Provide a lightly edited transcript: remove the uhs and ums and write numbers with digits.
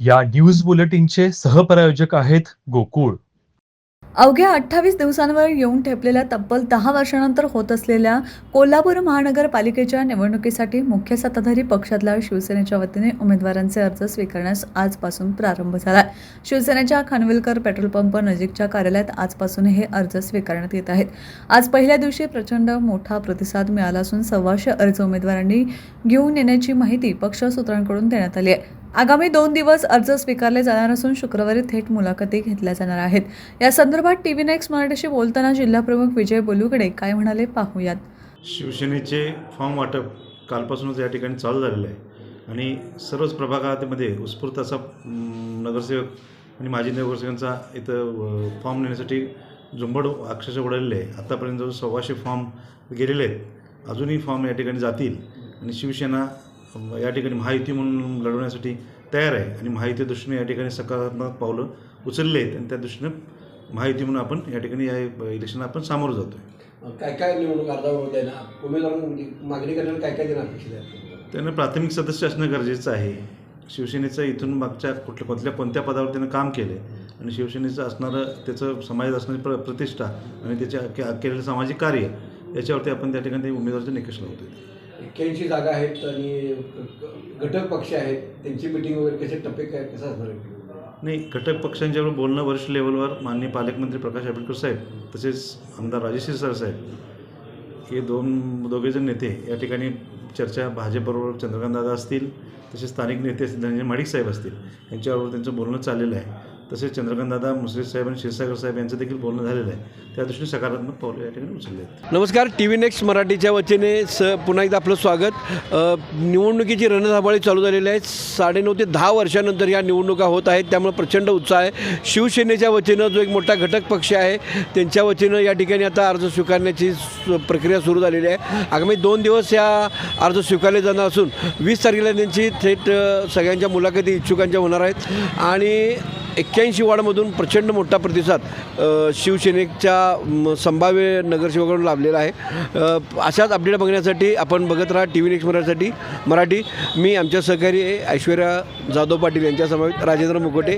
या न्यूज बुलेटिनचे सहप्रायोजक आहेत गोकुळ. अवघ्या 28 दिवसांवर येऊन ठेपलेल्या तब्बल 10 वर्षांनंतर होत असलेल्या कोल्हापूर महानगरपालिकेच्या निवडणुकीसाठी मुख्य सत्ताधारी पक्षातल्या शिवसेनेच्या वतीने उमेदवारांचे अर्ज स्वीकारण्यास आजपासून प्रारंभ झाला. शिवसेनेच्या खानविलकर पेट्रोल पंप नजीकच्या कार्यालयात आजपासून हे अर्ज स्वीकारण्यात येत आहेत. आज पहिल्या दिवशी प्रचंड मोठा प्रतिसाद मिळाला असून 125 अर्ज उमेदवारांनी घेऊन येण्याची माहिती पक्ष सूत्रांकडून देण्यात आली आहे. आगामी 2 दिवस अर्ज स्वीकारले जाणार असून शुक्रवारी थेट मुलाखती घेतल्या जाणार आहेत. या संदर्भात टीव्ही नेक्स्ट मराठीशी बोलताना जिल्हाप्रमुख विजय बोलुगडे काय म्हणाले पाहूयात. शिवसेनेचे फॉर्म वाटप कालपासूनच या ठिकाणी चालू झालेलं आहे आणि सर्वच प्रभागामध्ये उत्स्फूर्त असा नगरसेवक आणि माजी नगरसेवकांचा इथं फॉर्म नेण्यासाठी झुंबड अक्षरशः उडालेले आहे. आत्तापर्यंत जवळ 125 फॉर्म गेलेले आहेत. अजूनही फॉर्म या ठिकाणी जातील आणि शिवसेना या ठिकाणी महायुती म्हणून लढवण्यासाठी तयार आहे आणि महायुती दृष्टीने या ठिकाणी सकारात्मक पावलं उचलले आहेत आणि त्या दृष्टीने महायुती म्हणून आपण या ठिकाणी या इलेक्शन आपण सामोरं जातो आहे. काय काय निवडणूक अर्जावर देणार उमेदवारांनी मागणी करण्याला काय काय देणार अपेक्षित आहे? त्यांना प्राथमिक सदस्य असणं गरजेचं आहे. शिवसेनेचं इथून मागच्या कोणत्या पदावर त्यानं काम केलं आहे आणि शिवसेनेचं असणारं त्याचं समाजात असणारी प्रतिष्ठा आणि त्याच्या केलेलं सामाजिक कार्य याच्यावरती आपण त्या ठिकाणी उमेदवाराचे निकष लावतो. 81 जागा आहेत आणि घटक पक्ष आहेत, त्यांची मिटिंग वगैरे कसे टप्पे काय कसं असणार आहे? नाही, घटक पक्षांच्यावर बोलणं वरिष्ठ लेवलवर माननीय पालकमंत्री प्रकाश आंबेडकर साहेब तसेच आमदार राजेश्री सर साहेब हे दोघेजण नेते या ठिकाणी चर्चा भाजपबरोबर चंद्रकांतदादा असतील तसेच स्थानिक नेते असतील धनंजय माडिक साहेब असतील यांच्याबरोबर त्यांचं बोलणं चाललेलं आहे. तसेच चंद्रकांतदादा मुश्रीफ साहेब आणि क्षीरसागर साहेब यांचं देखील बोलणं झालेलं आहे. त्या दृष्टीने सकारात्मक पावलं या ठिकाणी उचलले आहेत. नमस्कार, टीव्ही नेक्स्ट मराठीच्या वतीने पुन्हा एकदा आपलं स्वागत. निवडणुकीची रणधुमाळी चालू झालेली आहे. 9.5 ते 10 वर्षानंतर या निवडणुका होत आहेत, त्यामुळे प्रचंड उत्साह आहे. शिवसेनेच्या वतीनं जो एक मोठा घटक पक्ष आहे त्यांच्या वतीनं या ठिकाणी आता अर्ज स्वीकारण्याची प्रक्रिया सुरू झालेली आहे. आगामी 2 दिवस या अर्ज स्वीकारले जाणार असून 20 तारखेला त्यांची थेट सगळ्यांच्या मुलाखती इच्छुकांच्या होणार आहेत आणि 81 वॉर्डमधून प्रचंड मोठा प्रतिसाद शिवसेनेच्या संभाव्य नगरसेवकांकडून लाभलेला आहे. अशाच अपडेट बघण्यासाठी आपण बघत राहा टीव्ही नेक्स्ट मराठी. मी आमच्या सहकारी ऐश्वर्या जाधव पाटील यांच्यासमवेत राजेंद्र मुकोटे.